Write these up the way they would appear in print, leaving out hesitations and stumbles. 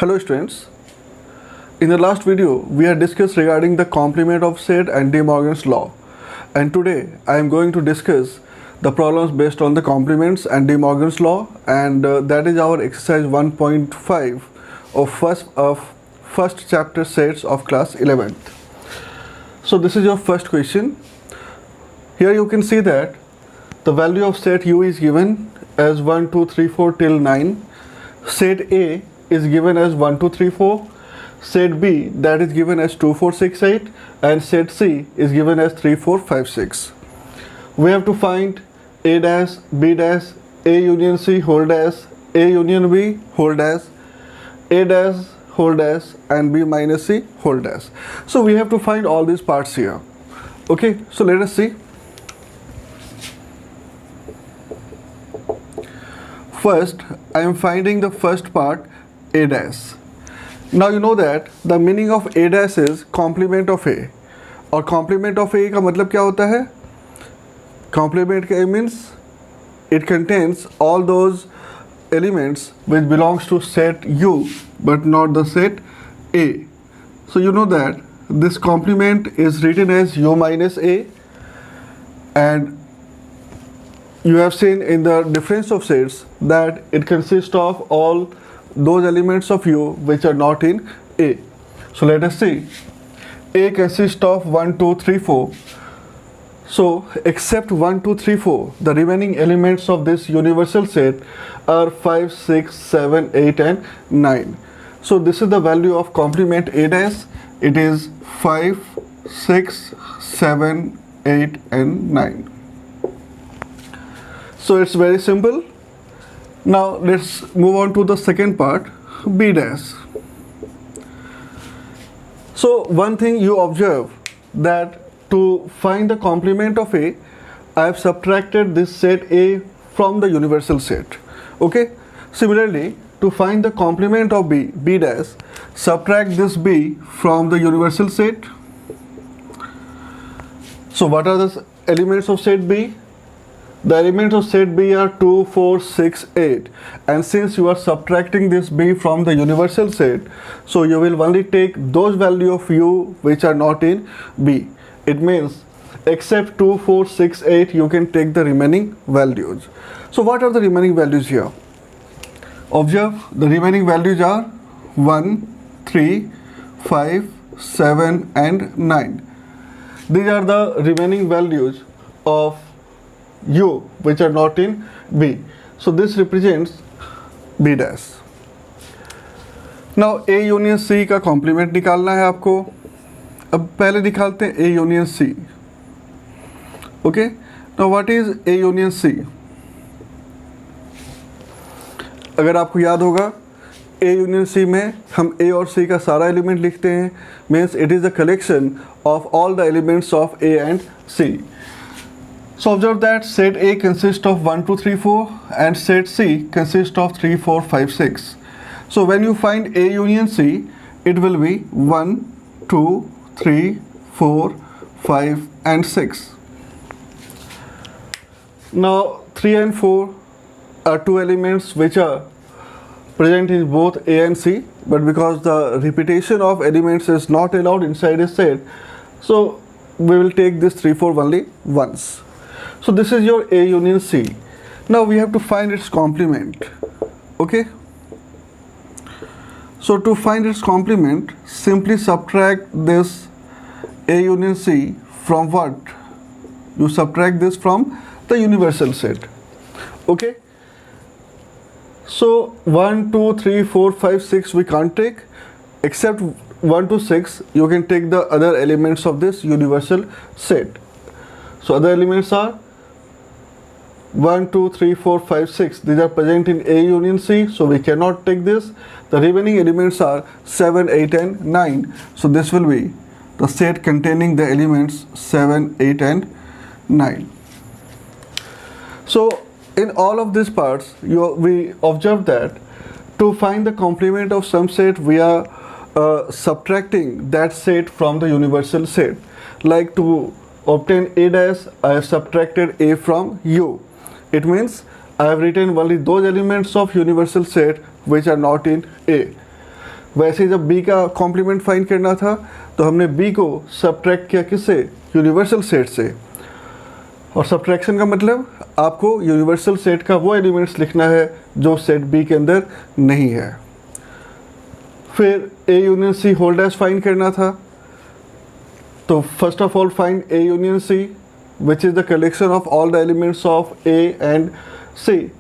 Hello students. In the last video, we had discussed regarding the complement of set and De Morgan's law. And today, I am going to discuss the problems based on the complements and De Morgan's law, and that is our exercise 1.5 of first chapter sets of class 11th. So this is your first question. Here you can see that the value of set U is given as 1, 2, 3, 4 till 9. Set A is given as 1, 2, 3, 4. Set B, that is given as 2, 4, 6, 8, and set C is given as 3, 4, 5, 6. We have to find A dash, B dash, A union C whole dash, A union B whole dash, A dash whole dash, and B minus C whole dash. So we have to find all these parts here. Okay, so let us see. First, I am finding the first part, A dash. Now you know that the meaning of A dash is complement of A. और complement of A का मतलब क्या होता है? Complement का A means it contains all those elements which belongs to set U but not the set A. So you know that this complement is written as U minus A, and you have seen in the difference of sets that it consists of all those elements of U which are not in A. So let us see. A consists of 1, 2, 3, 4. So except 1, 2, 3, 4, the remaining elements of this universal set are 5, 6, 7, 8, and 9. So this is the value of complement A dash. It is 5, 6, 7, 8, and 9. So it's very simple. Now let's move on to the second part, B dash. So one thing you observe that to find the complement of A, I have subtracted this set A from the universal set. Okay. Similarly, to find the complement of B dash, subtract this B from the universal set. So what are the elements of set B? The elements of set B are 2, 4, 6, 8, and since you are subtracting this B from the universal set, so you will only take those values of U which are not in B. It means except 2, 4, 6, 8, you can take the remaining values. So what are the remaining values here? Observe, the remaining values are 1, 3, 5, 7, and 9. These are the remaining values of U which are not in B. So this represents B dash. Now A union C का complement निकालना है आपको. अब पहले निकालते हैं A union C. Okay. Now what is A union C? अगर आपको याद होगा, A union C में हम A और C का सारा एलिमेंट लिखते हैं. Means it is a collection of all the elements of A and C. So observe that set A consists of 1, 2, 3, 4, and set C consists of 3, 4, 5, 6. So when you find A union C, it will be 1, 2, 3, 4, 5, and 6. Now 3 and 4 are two elements which are present in both A and C, but because the repetition of elements is not allowed inside a set, so we will take this 3, 4 only once. So this is your A union C. Now we have to find its complement. Okay. So to find its complement, simply subtract this A union C from what? You subtract this from the universal set. Okay. So 1, 2, 3, 4, 5, 6 we can't take, except 1 to 6 you can take the other elements of this universal set. So other elements are 1, 2, 3, 4, 5, 6. These are present in A union C, so we cannot take this. The remaining elements are 7, 8, and 9. So this will be the set containing the elements 7, 8, and 9. So in all of these parts, we observe that to find the complement of some set, we are subtracting that set from the universal set. Like to obtain A dash, I have subtracted A from U. It means I have written only those elements of universal set which are not in A. वैसे जब b का complement find करना था तो हमने b को subtract किया किससे, यूनिवर्सल सेट से। और सब्ट्रैक्शन का मतलब आपको यूनिवर्सल सेट का वो एलिमेंट्स लिखना है जो सेट b के अंदर नहीं है। फिर a union c whole dash find करना था, तो first of all find a union c which is the collection of all the elements of a and c,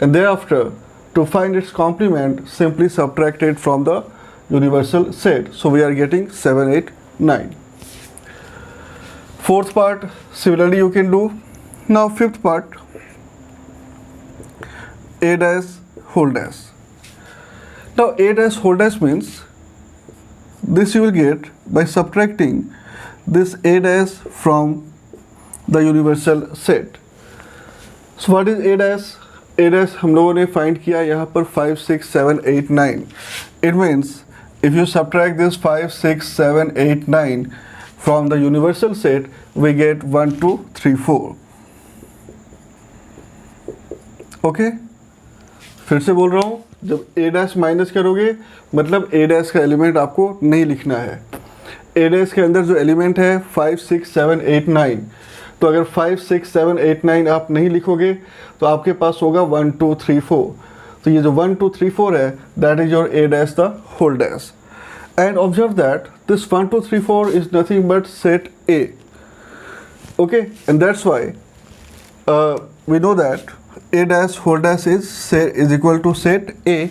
and thereafter to find its complement simply subtract it from the universal set. So we are getting 7, 8, 9. Fourth part similarly you can do. Now fifth part, a dash whole dash. Now a dash whole dash means this you will get by subtracting this a dash from the universal set. So what is a dash? A dash हम लोगों ने find किया यहाँ पर 5, 6, 7, 8, 9. It means if you subtract this 5, 6, 7, 8, 9 from the universal set, we get 1, 2, 3, 4. Okay? फिर से बोल रहा हूँ, जब a dash माइनस करोगे मतलब a dash का एलिमेंट आपको नहीं लिखना है। a dash के अंदर जो एलिमेंट है 5, 6, 7, 8, 9, तो अगर 5, 6, 7, 8, 9 आप नहीं लिखोगे तो आपके पास होगा 1, 2, 3, 4। तो ये जो 1, 2, 3, 4 है, that is your a dash the whole dash. And observe that this 1, 2, 3, 4 is nothing but set A. Okay, and that's why we know that a dash whole dash is equal to set A.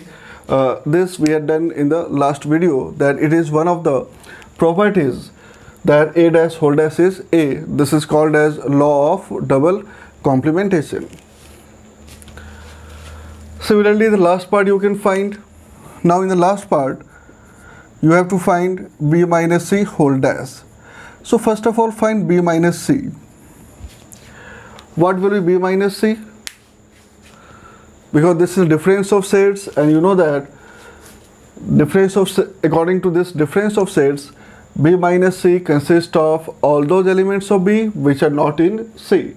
This we had done in the last video, that it is one of the properties that a dash whole dash is A. This is called as law of double complementation. Similarly, the last part you can find. Now in the last part you have to find b minus c whole dash. So first of all find b minus c. What will be b minus c? Because this is difference of sets, and you know that according to this difference of sets, b minus c consists of all those elements of b which are not in c.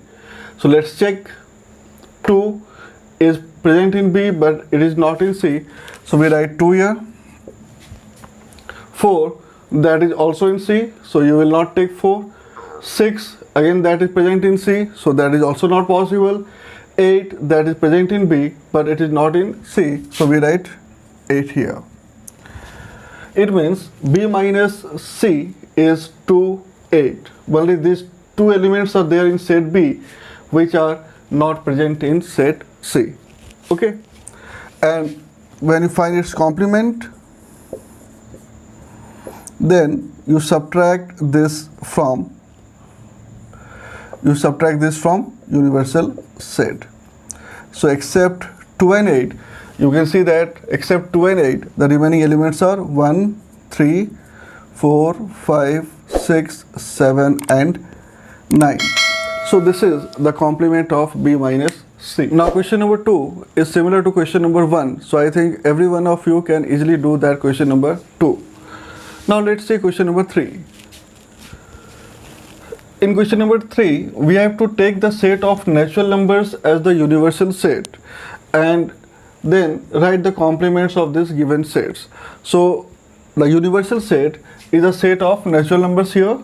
So let's check. 2 is present in b but it is not in c, so we write 2 here. 4, that is also in c, so you will not take 4. 6, again that is present in c, so that is also not possible. 8, that is present in b but it is not in c, so we write 8 here. It means b minus c is 2, 8. Only these two elements are there in set b which are not present in set c. Okay, and when you find its complement, then you subtract this from universal set. So except 2 and 8, you can see that except 2 and 8, the remaining elements are 1, 3, 4, 5, 6, 7 and 9. So this is the complement of b minus c. Now question number 2 is similar to question number 1. So I think every one of you can easily do that question number 2. Now let's see question number 3. In question number 3, we have to take the set of natural numbers as the universal set and then write the complements of these given sets. So the universal set is a set of natural numbers here.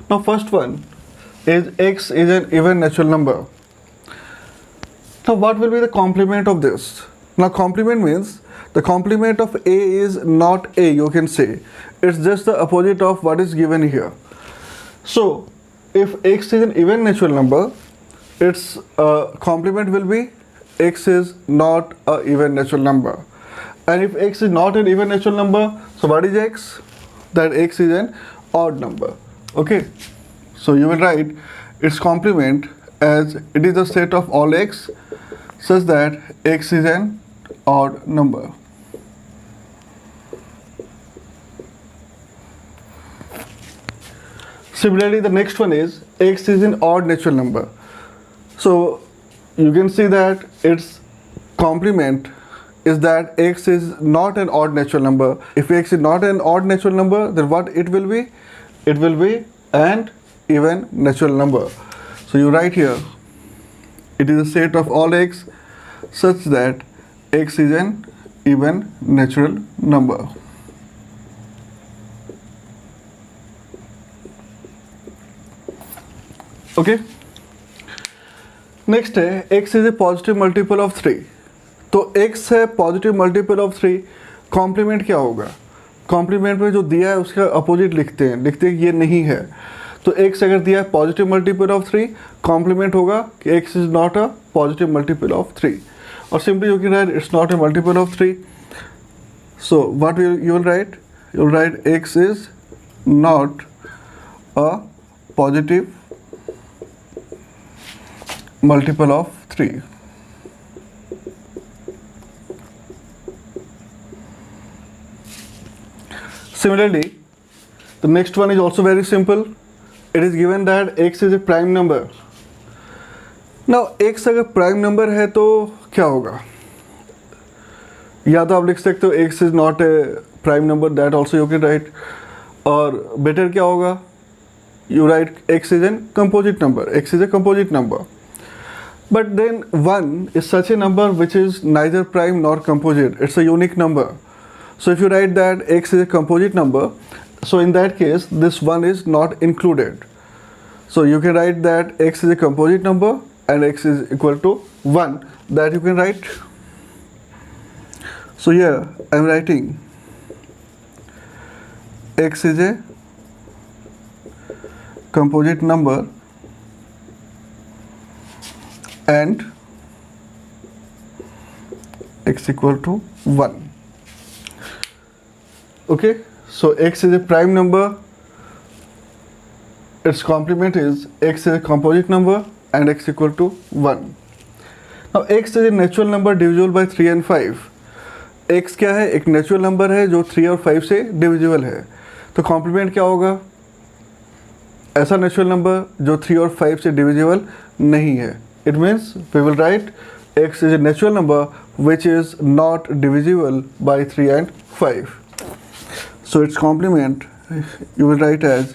Now first one is x is an even natural number. Now what will be the complement of this? Now complement means the complement of a is not a, you can say. It's just the opposite of what is given here. So if x is an even natural number, its complement will be x is not an even natural number. And if x is not an even natural number, so what is x? That x is an odd number. Okay, so you will write its complement as it is the set of all x such that x is an odd number. Similarly, the next one is x is an odd natural number. So you can see that its complement is that x is not an odd natural number. If x is not an odd natural number, then what it will be? It will be an even natural number. So you write here, it is a set of all x such that x is an even natural number. Okay, next है x is a positive multiple of 3। तो x है positive multiple of 3, complement क्या होगा? Complement में जो दिया है उसका अपोजिट लिखते हैं ये नहीं है। तो x अगर दिया है पॉजिटिव मल्टीपल ऑफ 3, कॉम्प्लीमेंट होगा कि x is not a positive multiple of 3, और simply you can write it's not a multiple of 3। So what you will write? You will write x is not a positive multiple of 3. Similarly, the next one is also very simple. It is given that x is a prime number. Now x अगर prime number है तो क्या होगा? या तो आप लिख सकते हो x is not a prime number, that also you can write. और better क्या होगा? You write x is a composite number. x is a composite number. But then 1 is such a number which is neither prime nor composite. It's a unique number. So if you write that x is a composite number, so in that case this 1 is not included. So you can write that x is a composite number and x is equal to 1. That you can write. So here I am writing x is a composite number and x equal to 1. Okay, so x is a prime number, its complement is x is a composite number and x equal to 1. Now x is a natural number divisible by 3 and 5. x क्या है? एक natural number है जो 3 और 5 से divisible है। तो complement क्या होगा? ऐसा नेचुरल नंबर जो 3 और 5 से डिविजिबल नहीं है। It means we will write x is a natural number which is not divisible by 3 and 5. So its complement you will write as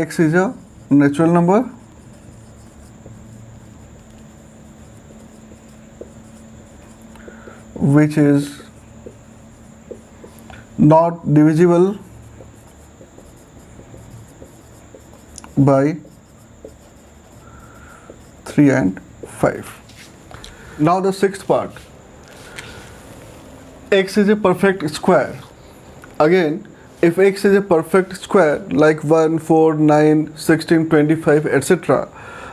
x is a natural number which is not divisible by 3 and 5. Now the sixth part. X is a perfect square. Again, if x is a perfect square like 1, 4, 9, 16, 25, etc.,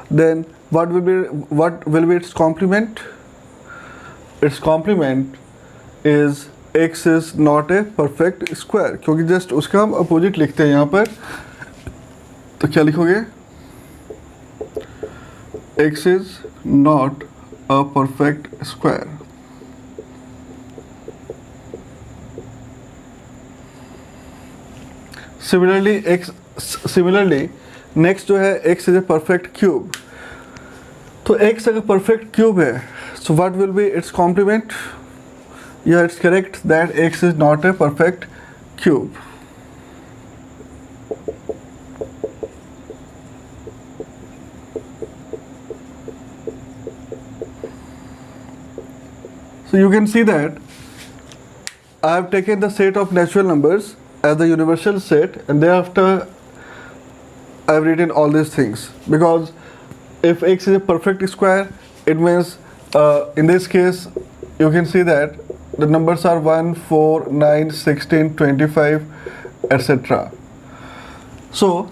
then what will be its complement? Its complement is x is not a perfect square, क्योंकि just उसका हम opposite लिखते हैं यहाँ पर। तो क्या लिखोगे? x is not a perfect square. Similarly, next जो है x is a perfect cube. तो x अगर perfect cube है, so what will be its complement? Yeah, it's correct that x is not a perfect cube. So you can see that I have taken the set of natural numbers as the universal set, and thereafter I have written all these things, because if x is a perfect square, it means in this case you can see that the numbers are 1, 4, 9, 16, 25, etc. So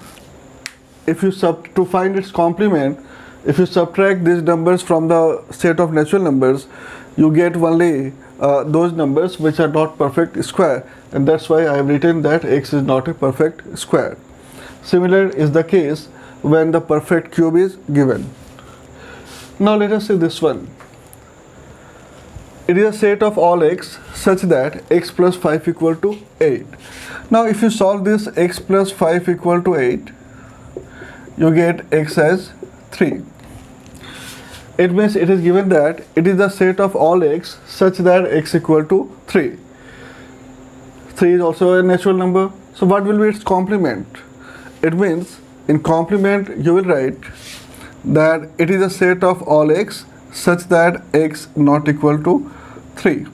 if you to find its complement, if you subtract these numbers from the set of natural numbers, you get only those numbers which are not perfect square, and that's why I have written that x is not a perfect square. Similar is the case when the perfect cube is given. Now let us see this one. It is a set of all x such that x plus 5 equal to 8. Now if you solve this x plus 5 equal to 8, you get x as 3. It means it is given that it is the set of all x such that x equal to 3. 3 is also a natural number. So what will be its complement? It means in complement you will write that it is a set of all x such that x not equal to 3.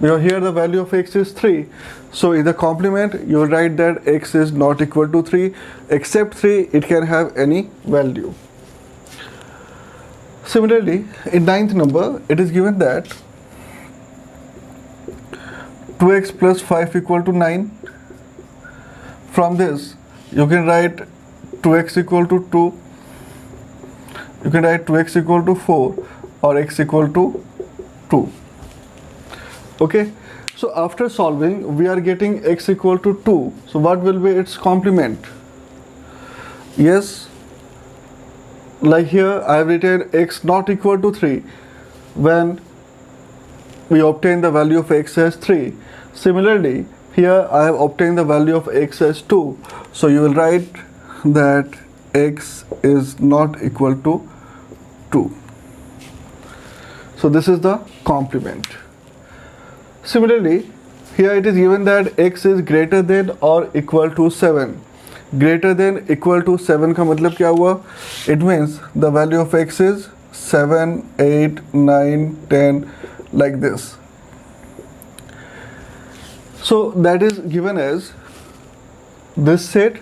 because here the value of x is 3. So in the complement you will write that x is not equal to 3, except 3 it can have any value. Similarly, in ninth number it is given that 2x plus 5 equal to 9. From this you can write 2x equal to 2, you can write 2x equal to 4 or x equal to 2. Okay, so after solving we are getting x equal to 2. So what will be its complement? Yes, like here I have written x not equal to 3 when we obtain the value of x as 3. Similarly, here I have obtained the value of x as 2. So you will write that x is not equal to 2. So this is the complement. Similarly, here it is given that x is greater than or equal to 7. Greater than equal to 7 का मतलब क्या हुआ? It means the value of x is 7, 8, 9, 10 like this. So that is given as this set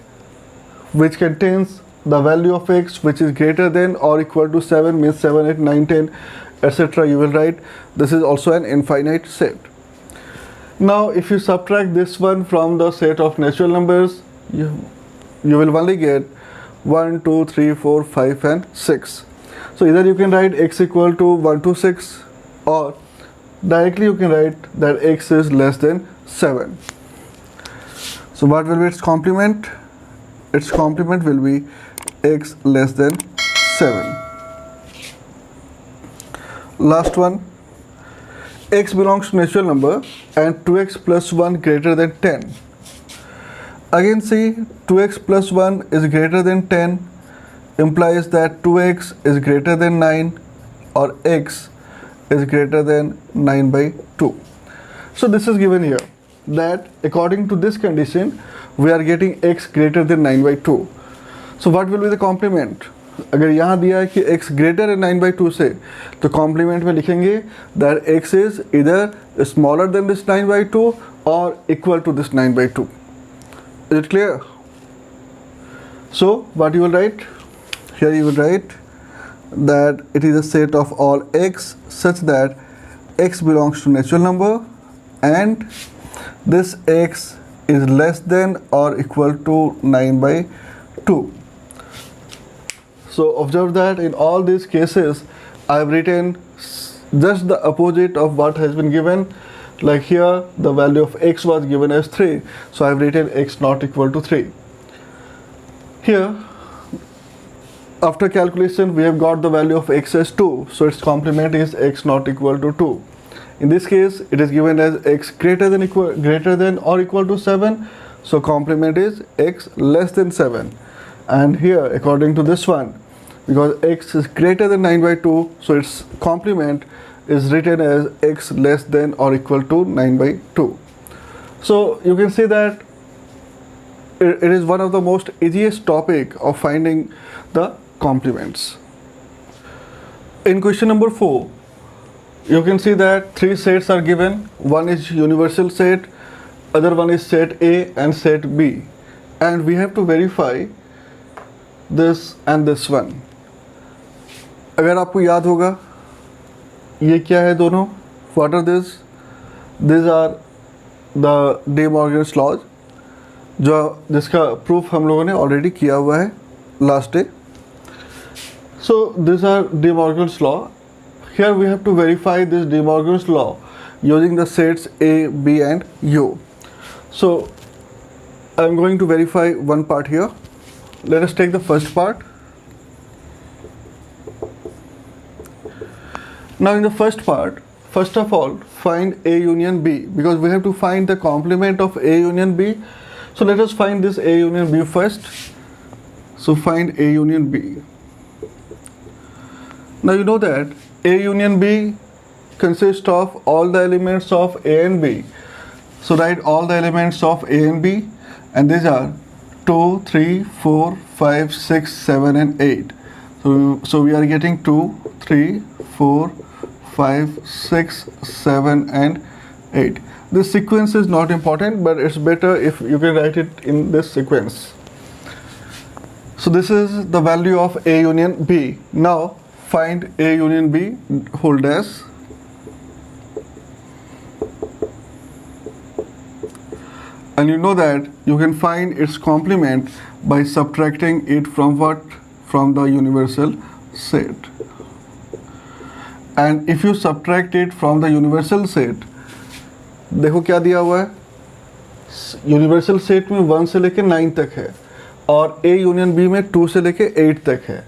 which contains the value of x which is greater than or equal to 7, means 7, 8, 9, 10 etc. You will write this is also an infinite set. Now if you subtract this one from the set of natural numbers, you will only get 1, 2, 3, 4, 5 and 6. So either you can write x equal to 1 to 6 or directly you can write that x is less than 7. So what will be its complement? Its complement will be x less than 7. Last one, x belongs to natural number and 2x plus 1 greater than 10. Again see, 2x plus 1 is greater than 10 implies that 2x is greater than 9 or x is greater than 9 by 2. So this is given here that according to this condition we are getting x greater than 9 by 2. So what will be the complement? अगर यहाँ दिया है कि x greater than 9 by 2 से, तो complement में लिखेंगे that x is either smaller than this 9 by 2 or equal to this 9 by 2. Is it clear? So what you will write? Here you will write that it is a set of all x such that x belongs to natural number and this x is less than or equal to 9 by 2. So observe that in all these cases I have written just the opposite of what has been given. Like here the value of x was given as 3, so I have written x not equal to 3. Here after calculation we have got the value of x as 2, so its complement is x not equal to 2. In this case it is given as x greater than or equal to 7, so complement is x less than 7. And here according to this one, because x is greater than 9 by 2, so its complement is written as x less than or equal to 9 by 2. So you can see that it is one of the most easiest topic of finding the complements. In question number 4, you can see that 3 sets are given. One is universal set, other one is set A and set B, and we have to verify this and this one. अगर आपको याद होगा ये क्या है दोनों, what are this? These are the De Morgan's laws, जिसका proof हम लोगों ने ऑलरेडी किया हुआ है last day. So these are De Morgan's law. Here we have to verify this De Morgan's law using the sets A, B and U. So I am going to verify one part here. Let us take the first part. Now in the first part, first of all find A union B, because we have to find the complement of A union B. So let us find this A union B first. So find A union B. Now you know that A union B consists of all the elements of A and B. So write all the elements of A and B, and these are 2, 3, 4, 5, 6, 7 and 8. So we are getting 2, 3, 4, 5, 6, 7 and 8. This sequence is not important, but it's better if you can write it in this sequence. So this is the value of A union B. Now find A union B whole dash. And you know that you can find its complement by subtracting it from what? From the universal set. And if you subtract it from the universal set, देखो क्या दिया हुआ है, universal set में 1 से लेके 9 तक है और A यूनियन B में 2 से लेके 8 तक है.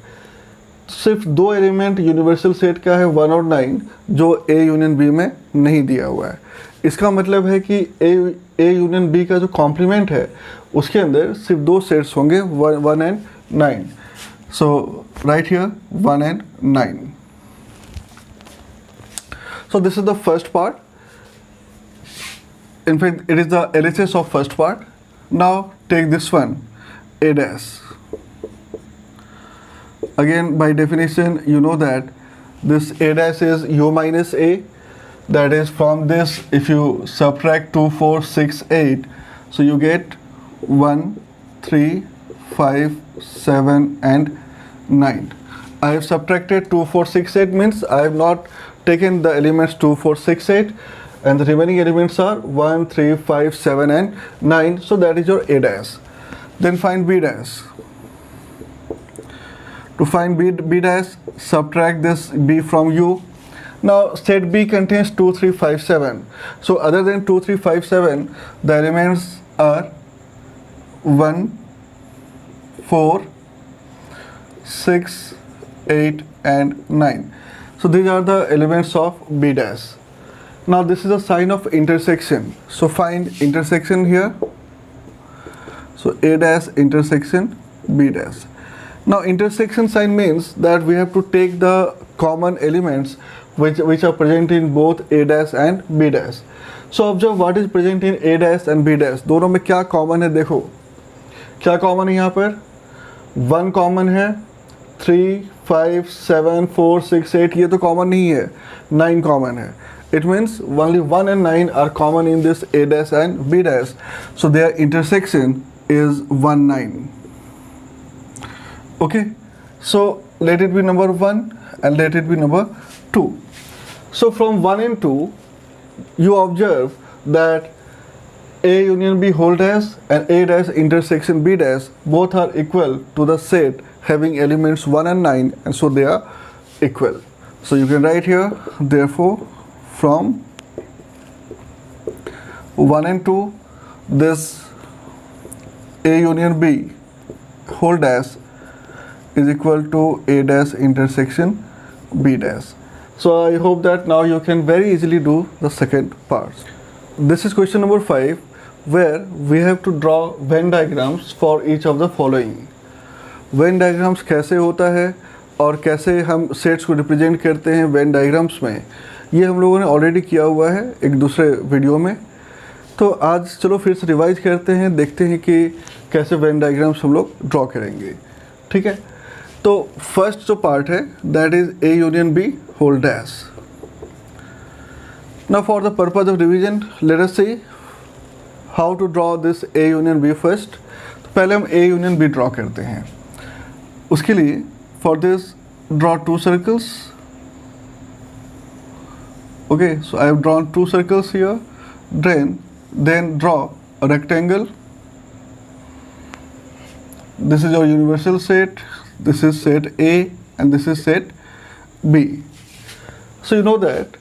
सिर्फ दो एलिमेंट यूनिवर्सल सेट का है 1 और 9 जो A यूनियन B में नहीं दिया हुआ है. इसका मतलब है कि A यूनियन B का जो कॉम्प्लीमेंट है उसके अंदर सिर्फ दो सेट्स होंगे 1 and 9. So right here 1 and 9. So this is the first part. In fact, it is the LHS of first part. Now take this one, A dash. Again, by definition, you know that this A dash is U minus A. That is, from this, if you subtract 2, 4, 6, 8, so you get 1, 3, 5, 7 and 9. I have subtracted 2, 4, 6, 8 means I have not taken the elements 2, 4, 6, 8 and the remaining elements are 1, 3, 5, 7 and 9. So that is your A dash. Then find B dash. To find B dash, subtract this B from U. Now set B contains 2, 3, 5, 7. So other than 2, 3, 5, 7, the elements are 1, 4, 6, 8 and 9. So these are the elements of B dash. Now this is a sign of intersection. So find intersection here. So A dash intersection B dash. Now intersection sign means that we have to take the common elements which are present in both A dash and B dash. So observe what is present in A dash and B dash. दोनों में क्या common है, देखो क्या common है यहाँ पर. 1 common है, 3, 5, 7, 4, 6, 8 ये तो common नहीं है, 9 common है. It means only 1 and 9 are common in this A dash and B dash. So their intersection is 1, 9. Okay, so let it be number 1 and let it be number 2. So from 1 and 2, you observe that A union B whole dash and A dash intersection B dash both are equal to the set having elements 1 and 9, and so they are equal. So you can write here, therefore from 1 and 2, this A union B whole dash is equal to A dash intersection B dash. So I hope that now you can very easily do the second part. This is question number 5, where we have to draw Venn diagrams for each of the following. Venn diagrams कैसे होता है और कैसे हम sets को represent करते हैं Venn diagrams में, ये हम लोगों ने ऑलरेडी किया हुआ है एक दूसरे वीडियो में. तो आज चलो फिर से रिवाइज करते हैं, देखते हैं कि कैसे Venn diagrams हम लोग ड्रॉ करेंगे. ठीक है, तो फर्स्ट जो पार्ट है that is A union B whole dash. Now for the purpose of revision, let us see how to draw this A union B first. तो पहले हम A union B ड्रॉ करते हैं. उसके लिए for this draw 2 circles. Okay, so I have drawn 2 circles here. Then draw a rectangle. This is your universal set. This is set A and this is set B. So you know that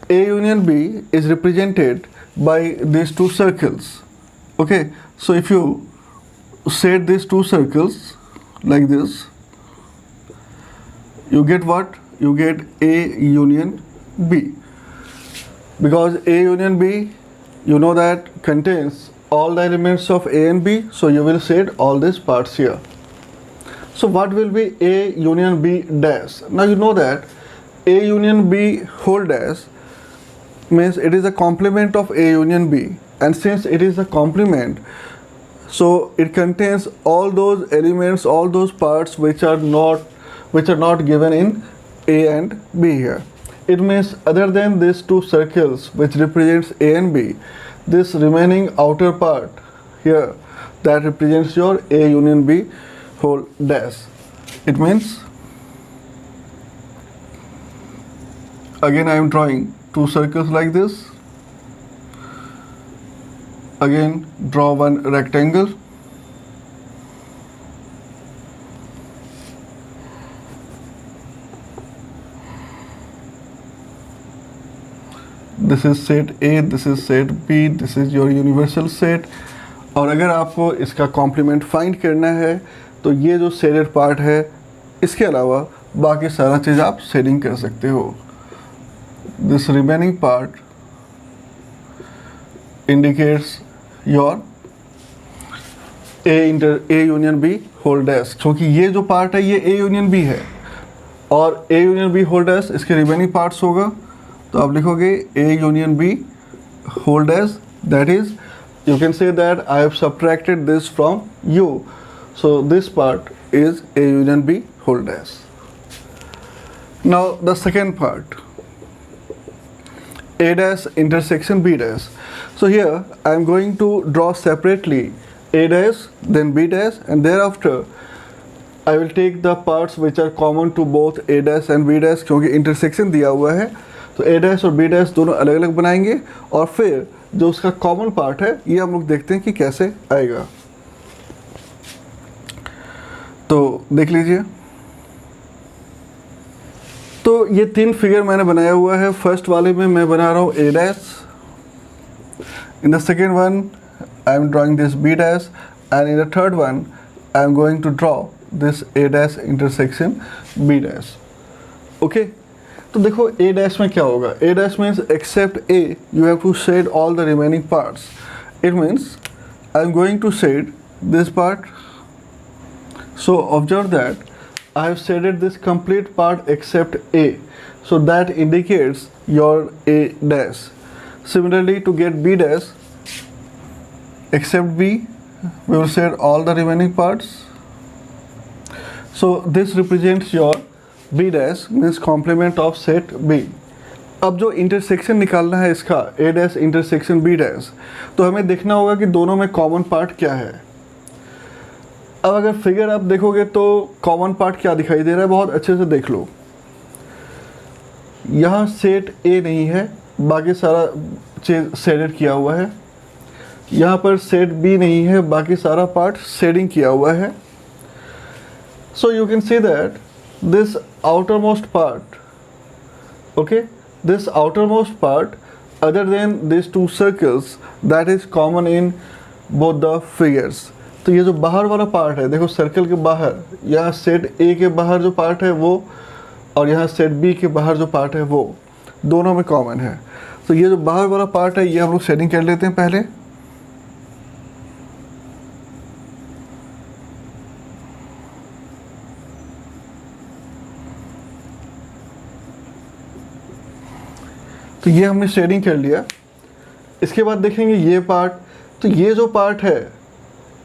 A union B is represented by these 2 circles. Okay, so if you set these 2 circles like this, you get what? You get A union B. Because A union B, you know that contains all the elements of A and B, so you will set all these parts here. So what will be A union B dash? Now you know that A union B whole dash means it is a complement of A union B, and since it is a complement, so it contains all those elements, all those parts which are not given in A and B here. it means other than these two circles which represents A and B, this remaining outer part here that represents your A union B whole dash. It means again I am drawing two circles like this. Again draw one rectangle. This is set A, this is set B, this is your universal set. और अगर आपको इसका complement find करना है तो ये जो shaded part है इसके अलावा बाकी सारा चीज़ आप शेडिंग कर सकते हो. This remaining part indicates your A union B whole dash, क्योंकि ये जो पार्ट है ये A यूनियन B है और A union B whole dash इसके रिमेनिंग पार्ट्स होगा. तो आप लिखोगे A union B whole dash, that is you can say that I have subtracted this from U, so this part is A union B whole dash. Now the second part, A dash intersection B dash. So here I am going to draw separately A dash then B dash, and thereafter I will take the parts which are common to both A dash and B dash, क्योंकि intersection दिया हुआ है तो A dash और B dash दोनों अलग अलग बनाएंगे और फिर जो उसका कॉमन पार्ट है ये हम लोग देखते हैं कि कैसे आएगा. तो देख लीजिए. तो ये तीन फिगर मैंने बनाया हुआ है. फर्स्ट वाले में मैं बना रहा हूँ A dash, in the second one I am drawing this B dash, and in the third one I am going to draw this A dash intersection B dash. Okay, तो देखो A डैश में क्या होगा. A dash means except A you have to shade all the remaining parts. It means I am going to shade this part. So observe that I have shaded this complete part except A. So that indicates your A dash. Similarly, to get B dash, except B, we will shade all the remaining parts. So this represents your B dash means complement of set B. अब जो intersection निकालना है इसका A dash intersection B dash, तो हमें देखना होगा कि दोनों में कॉमन पार्ट क्या है. अब अगर फिगर आप देखोगे तो कॉमन पार्ट क्या दिखाई दे रहा है, बहुत अच्छे से देख लो. यहाँ सेट A नहीं है, बाकी सारा चीज शेडेड किया हुआ है. यहाँ पर सेट B नहीं है, बाकी सारा पार्ट शेडिंग किया हुआ है. So you can see that this outermost part, okay, this outermost part other than these two circles, that is common in both the figures. तो ये जो बाहर वाला पार्ट है, देखो सर्कल के बाहर, यहाँ सेट A के बाहर जो पार्ट है वो और यहाँ सेट B के बाहर जो पार्ट है वो दोनों में कॉमन है. तो ये जो बाहर वाला पार्ट है ये हम लोग शेडिंग कर लेते हैं पहले. तो ये हमने शेडिंग कर लिया. इसके बाद देखेंगे ये पार्ट. तो ये जो पार्ट है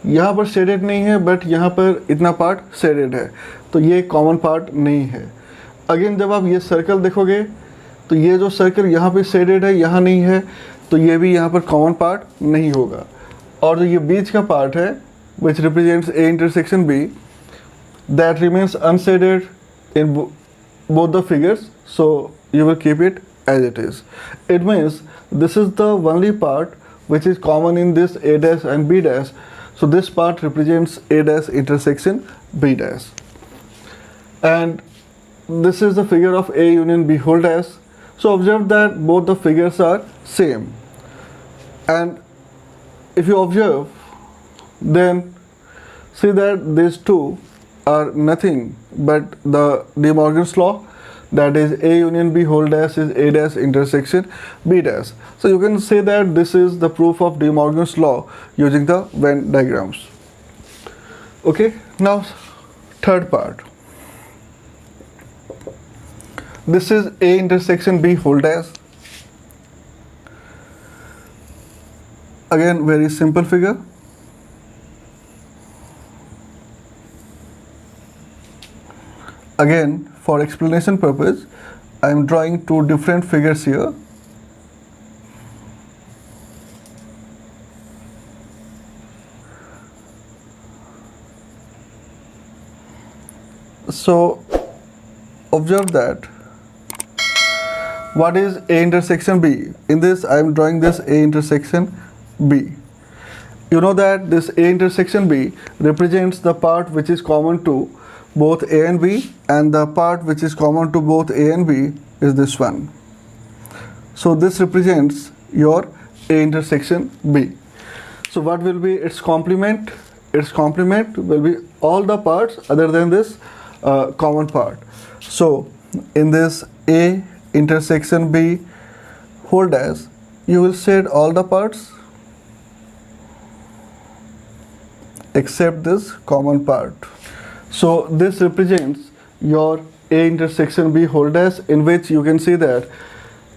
यहाँ पर शेडेड नहीं है, बट यहाँ पर इतना पार्ट शेडेड है, तो ये कॉमन पार्ट नहीं है. अगेन जब आप ये सर्कल देखोगे तो ये जो सर्कल यहाँ पे शेडेड है यहाँ नहीं है, तो ये भी यहाँ पर कॉमन पार्ट नहीं होगा. और जो ये बीच का पार्ट है विच represents A intersection B, that remains unshielded in both the figures, so you will keep it as it is. It means this is the only part which is common in this A dash and B dash. So this part represents A dash intersection B dash. And this is the figure of A union B whole dash. So observe that both the figures are same. And if you observe, then see that these two are nothing but the De Morgan's law, that is A union B whole dash is A dash intersection B dash. So you can say that this is the proof of De Morgan's law using the Venn diagrams. Okay, now third part. This is A intersection B whole dash. Again, very simple figure. Again, for explanation purpose, I am drawing two different figures here. So observe that what is A intersection B? In this I am drawing this A intersection B. You know that this A intersection B represents the part which is common to both A and B, and the part which is common to both A and B is this one. So this represents your A intersection B. So what will be its complement? Its complement will be all the parts other than this common part. So in this A intersection B whole dash, you will shade all the parts except this common part. So this represents your A intersection B whole dash, in which you can see that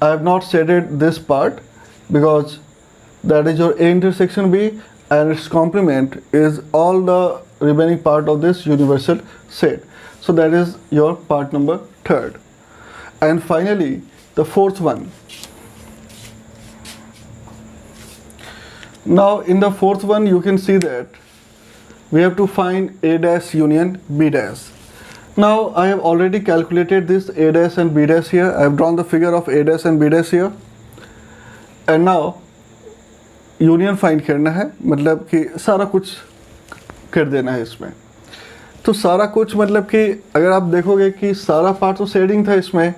I have not shaded this part because that is your A intersection B, and its complement is all the remaining part of this universal set. So that is your part number 3rd. And finally the 4th one. Now in the 4th one you can see that we have to find A dash union B dash. Now I have already calculated this A dash and B dash here. I have drawn the figure of A dash and B dash here. And now union find करना है, मतलब कि सारा कुछ कर देना है इसमें. तो सारा कुछ मतलब कि अगर आप देखोगे कि सारा पार्ट तो शेडिंग था इसमें,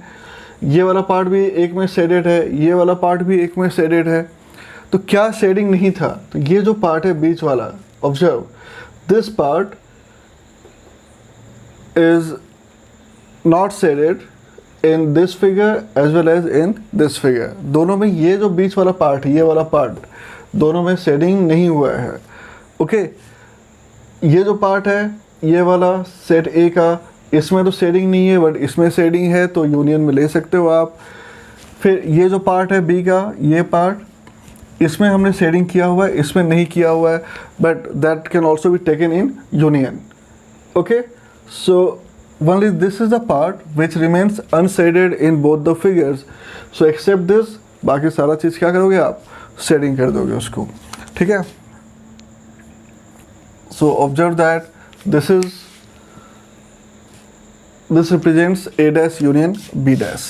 ये वाला पार्ट भी एक में शेडेड है, ये वाला पार्ट भी एक में शेडेड है. तो क्या शेडिंग नहीं था? तो ये जो पार्ट है बीच वाला, observe this part is not shaded in this figure as well as in this figure. दोनों में ये जो बीच वाला पार्ट है, ये वाला पार्ट, दोनों में शेडिंग नहीं हुआ है. ओके, ये जो पार्ट है ये वाला सेट ए का, इसमें तो शेडिंग नहीं है बट इसमें शेडिंग है, तो यूनियन में ले सकते हो आप. फिर ये जो पार्ट है बी का, ये पार्ट, इसमें हमने शेडिंग किया हुआ है, इसमें नहीं किया हुआ है, but that can also be taken in union. Okay, so only this is the part which remains unshaded in both the figures. So except this, बाकी सारा चीज़ क्या करोगे आप? शेडिंग कर दोगे उसको. ठीक है. So observe that this represents A dash union B dash.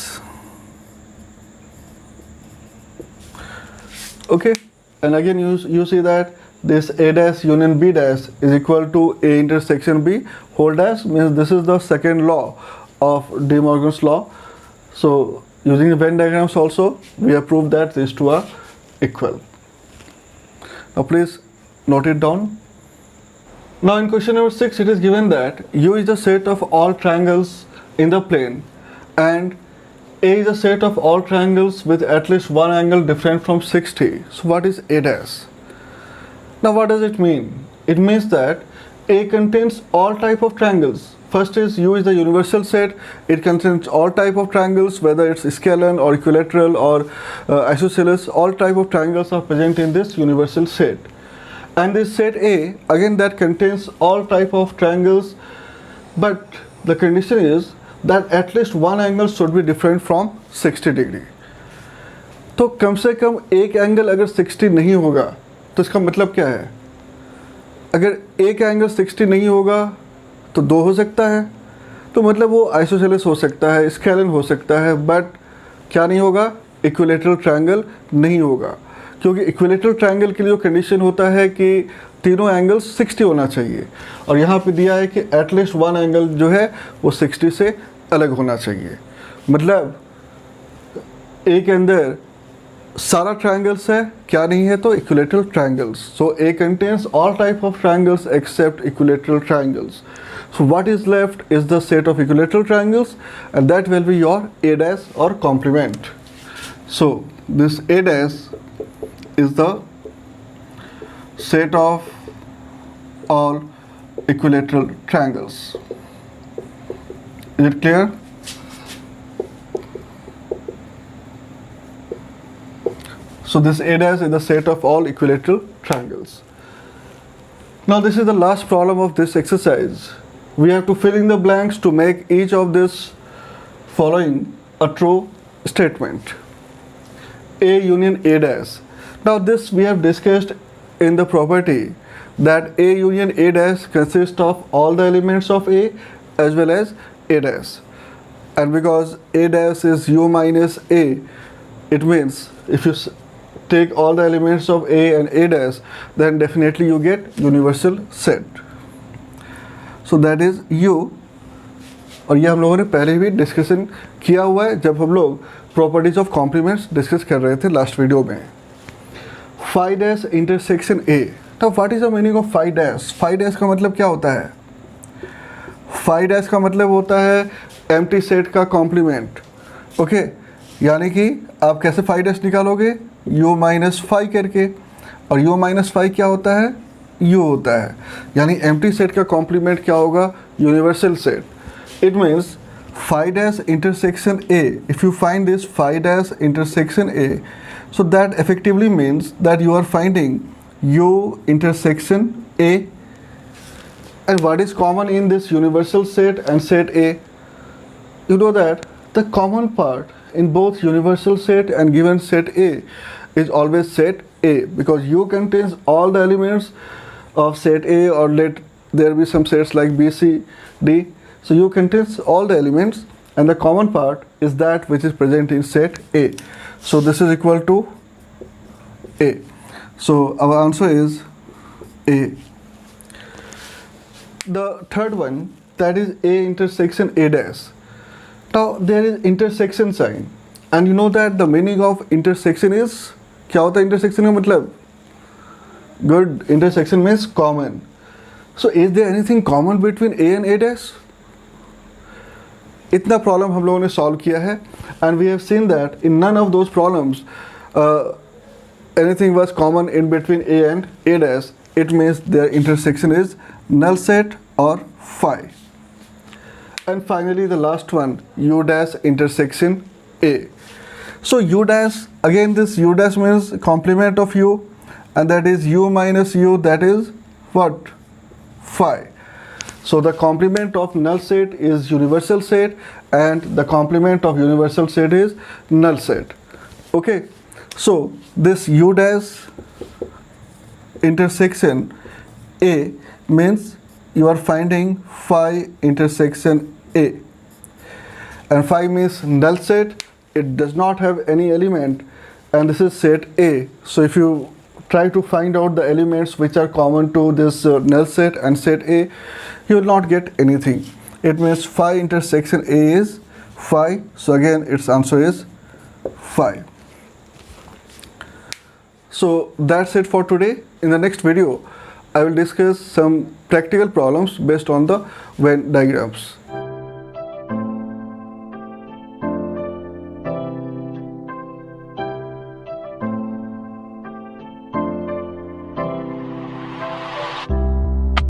Okay, and again you see that this A dash union B dash is equal to A intersection B whole dash, means this is the second law of De Morgan's law. So using the Venn diagrams also we have proved that these two are equal. Now please note it down. Now in question number 6 it is given that U is the set of all triangles in the plane and A is a set of all triangles with at least one angle different from 60. So what is A dash? Now what does it mean? It means that A contains all type of triangles. First is U is the universal set. It contains all type of triangles, whether it's scalene or equilateral or isosceles. All type of triangles are present in this universal set. And this set A, again, that contains all type of triangles, but the condition is that at least one angle should be different from 60 degree. तो कम से कम एक angle अगर 60 नहीं होगा तो इसका मतलब क्या है? अगर एक एंगल 60 नहीं होगा तो दो हो सकता है, तो मतलब वो आइसोसेलेस हो सकता है, स्केलेन हो सकता है, बट क्या नहीं होगा? इक्विलेटरल ट्रायंगल नहीं होगा. क्योंकि इक्विलेटरल ट्रायंगल के लिए जो कंडीशन होता है कि तीनों एंगल्स 60 होना चाहिए, और यहाँ पे दिया है कि एटलीस्ट वन एंगल जो है वो 60 से अलग होना चाहिए. मतलब ए के अंदर सारा ट्रायंगल्स है, क्या नहीं है? तो equilateral triangles. So A contains all type of triangles except equilateral triangles. So what is left is the set of equilateral triangles, and that will be your A dash or complement. So this A dash is the set of all equilateral triangles. Is it clear? So this A dash is the set of all equilateral triangles. Now this is the last problem of this exercise. We have to fill in the blanks to make each of this following a true statement. A union A dash. Now this we have discussed in the property that A union A dash consists of all the elements of A as well as A dash. And because A dash is U minus A, it means if you take all the elements of A and A dash, then definitely you get universal set. So that is U. और ये हम लोगों ने पहले भी discussion किया हुआ है जब हम लोग प्रॉपर्टीज ऑफ कॉम्प्लीमेंट्स डिस्कस कर रहे थे लास्ट वीडियो में. Phi dash intersection A. तो what is the meaning of phi dash? Phi dash का मतलब क्या होता है? फाई डैश का मतलब होता है एम्प्टी सेट का कॉम्प्लीमेंट. ओके, यानी कि आप कैसे फाई डैश निकालोगे? u माइनस फाई करके. और u माइनस फाई क्या होता है? u होता है. यानी एम्प्टी सेट का कॉम्प्लीमेंट क्या होगा? Universal set. It means phi dash intersection A. If you find this phi dash intersection A, so that effectively means that you are finding U intersection A. And what is common in this universal set and set A? You know that the common part in both universal set and given set A is always set A, because U contains all the elements of set A, or let there be some sets like B, C, D. So U contains all the elements, and the common part is that which is present in set A. So this is equal to A. So our answer is A. The third one, that is A intersection A dash. Now there is intersection sign, and you know that the meaning of intersection is, क्या होता है intersection का मतलब? Good, intersection means common. So is there anything common between A and A dash? इतना problem हम लोगों ने solve किया है, and we have seen that in none of those problems anything was common in between A and A dash. It means their intersection is null set और phi. And finally the last one, U dash intersection A. So U dash, again this U dash means complement of U, and that is U minus U, that is what? Phi. So the complement of null set is universal set, and the complement of universal set is null set. Okay, so this U dash intersection A means you are finding phi intersection A, and phi means null set. It does not have any element, and this is set A. So if you try to find out the elements which are common to this null set and set A, you will not get anything. It means phi intersection A is phi. So again its answer is phi. So that's it for today. In the next video I will discuss some practical problems based on the Venn diagrams.